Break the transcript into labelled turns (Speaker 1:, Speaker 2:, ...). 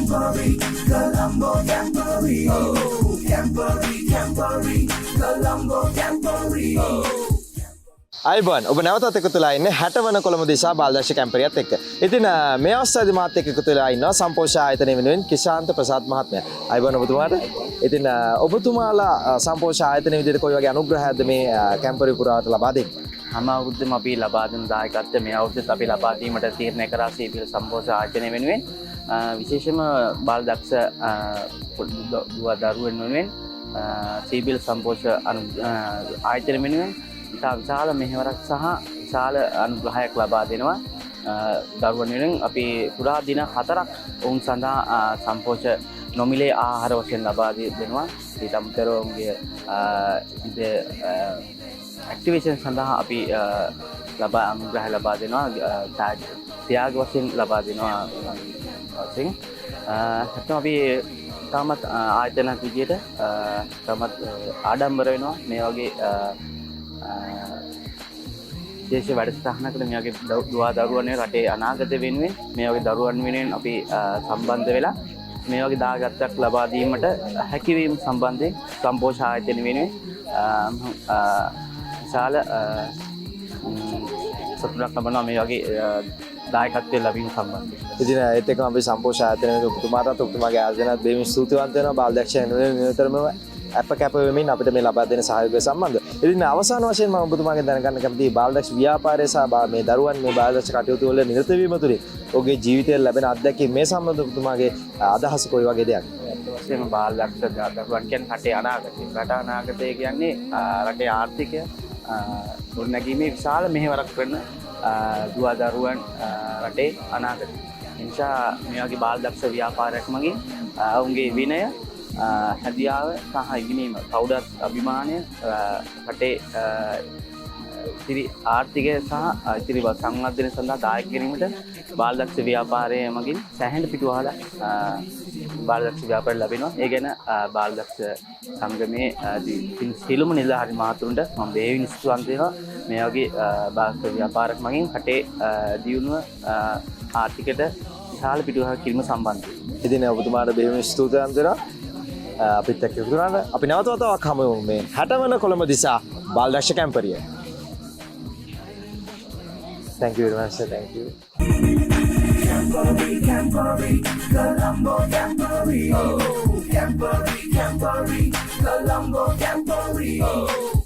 Speaker 1: Camporee, Colombo Camporee, Camporee, Colombo Camporee.
Speaker 2: අයිබෝන් ඔබ නැවතත් එකතු වෙලා ඉන්නේ 60 වන කොළඹ දිසා බාලදර්ශ කැම්පරියත් එක්ක. ඉතින් මේ අවස්ථාවේදී මාත් එක්ක එකතු වෙලා ඉන්නවා සම්පෝෂණ ආයතනය වෙනුවෙන් කිශාන්ත ප්‍රසාද් මහත්මයා. අයිබෝන් ඔබතුමාට. ඉතින් ඔබතුමාලා සම්පෝෂණ ආයතනය විදිහට කොයි වගේ අනුග්‍රහයක්ද මේ කැම්පරිය පුරාවට ලබා දෙන්නේ?
Speaker 3: හැම අවුරුද්දම අපි ලබා දෙන දායකත්වය මේ අවුරුද්දත් අපි ලබා දීමට තීරණය කරා සීපීඑල් සම්පෝෂණ ආයතනය වෙනුවෙන් විශේෂම බාල දක්ෂ දුව දරුවන් වෙනුවෙන් සීපීඑල් සම්පෝෂණ ආයතනය වෙනුවෙන් ඉතා විශාල මෙහෙවරක් සහ විශාල අනුග්‍රහයක් ලබා දෙනවා. දරුවන් වෙනුවෙන් අපි පුරා දින 4ක් ඔවුන් සඳහා සම්පෝෂණ නොමිලේ ආහාර වශයෙන් ලබා දෙනවා. ඊට අමතරව ඔවුන්ගේ ඇක්ටිවේෂන් සඳහා අපි අනුග්‍රහ ලබා දෙනවා. ත්‍යාග වශයෙන් ලබා දෙනවා වශයෙන්. නැත්නම් අපි තාමත් ආයතනයක් විදියට තාමත් ආඩම්බර වෙනවා මේ වගේ දේශීය වැඩසටහනකට මේ වගේ දුවා දරුවන් රටේ අනාගත වෙනුවෙන් මේ වගේ දරුවන් වෙනුවෙන් අපි සම්බන්ධ වෙලා මේ වගේ දායකත්වයක් ලබා දීමට හැකියවීම සම්බන්ධයෙන් සම්පෝෂණ ආයතන වෙනුවෙන් විශාල සතුටක් ලබනවා මේ වගේ දායකත්වය ලැබීම සම්බන්ධයෙන්.
Speaker 2: ඉතින් ඒත් එක්කම අපි සම්පෝෂණ ආයතනයේ ඔබතුමාටත් ඔබතුමාගේ ආයතනයත් දෙමින් ස්තුතිවන්ත වෙනවා බාල දක්ෂයන් වෙනුවෙන් නිරතරම අප කැප වෙමින් අපිට මේ ලබා දෙන සහයෝගය සම්බන්ධව. ඉතින් අවසාන වශයෙන් මම ඔබතුමාගෙන් දැනගන්න කැමතියි බාලදක්ෂ ව්‍යාපාරය සහ මේ දරුවන් මේ බාලදක්ෂ කටයුතු වල නිරත වීම තුළින් ඔහුගේ ජීවිතයේ ලැබෙන අත්දැකීම් මේ සම්බන්ධව ඔබතුමාගේ අදහස කොයි වගේ දෙයක්ද?
Speaker 3: වශයෙන්ම බාලදක්ෂ දරුවන් කියන්නේ රටේ අනාගතය. රට අනාගතය කියන්නේ රටේ ආර්ථිකය ගොඩනැගීමේ විශාල මෙහෙවරක් කරන දුව දරුවන් රටේ අනාගතය. එනිසා මේ වගේ බාලදක්ෂ ව්‍යාපාරයක් මගින් ඔවුන්ගේ විනය හැදියාව සහ ඉගෙනීම කවුරුත් අභිමානය රටේ ඉතිරි ආර්ථිකය සහ ඉතිරි සංවර්ධනය සඳහා දායක කිරීමට බාලදක්ෂ ව්‍යාපාරය මගින් සෑහෙන පිටුවහලා බාලදක්ෂ ව්‍යාපාරය ලැබෙනවා. ඒ ගැන බාලදක්ෂ සංගමේ සියලුම නිලධාරි මහතුරුන්ට මම දෙවියන් ස්තුතිවන්ත වෙනවා. මේ වගේ බාලදක්ෂ ව්‍යාපාරයක් මගින් රටේ දියුණුව ආර්ථිකයට විශාල පිටුවහල් කිරීම සම්බන්ධයෙන්.
Speaker 2: ඉතින් ඔබතුමාට දෙවියන් ස්තුතිවන්ත වෙනවා. අපිත් එක්ක එකතු වුණාට අපි නැවත වතාවක් හමු වෙමු මේ 60 වන Colombo දිසා බාලදක්ෂ කැම්පරිය. Thank you very much sir. Thank you.
Speaker 1: Camporee, Colombo Camporee, Camporee, Colombo Camporee.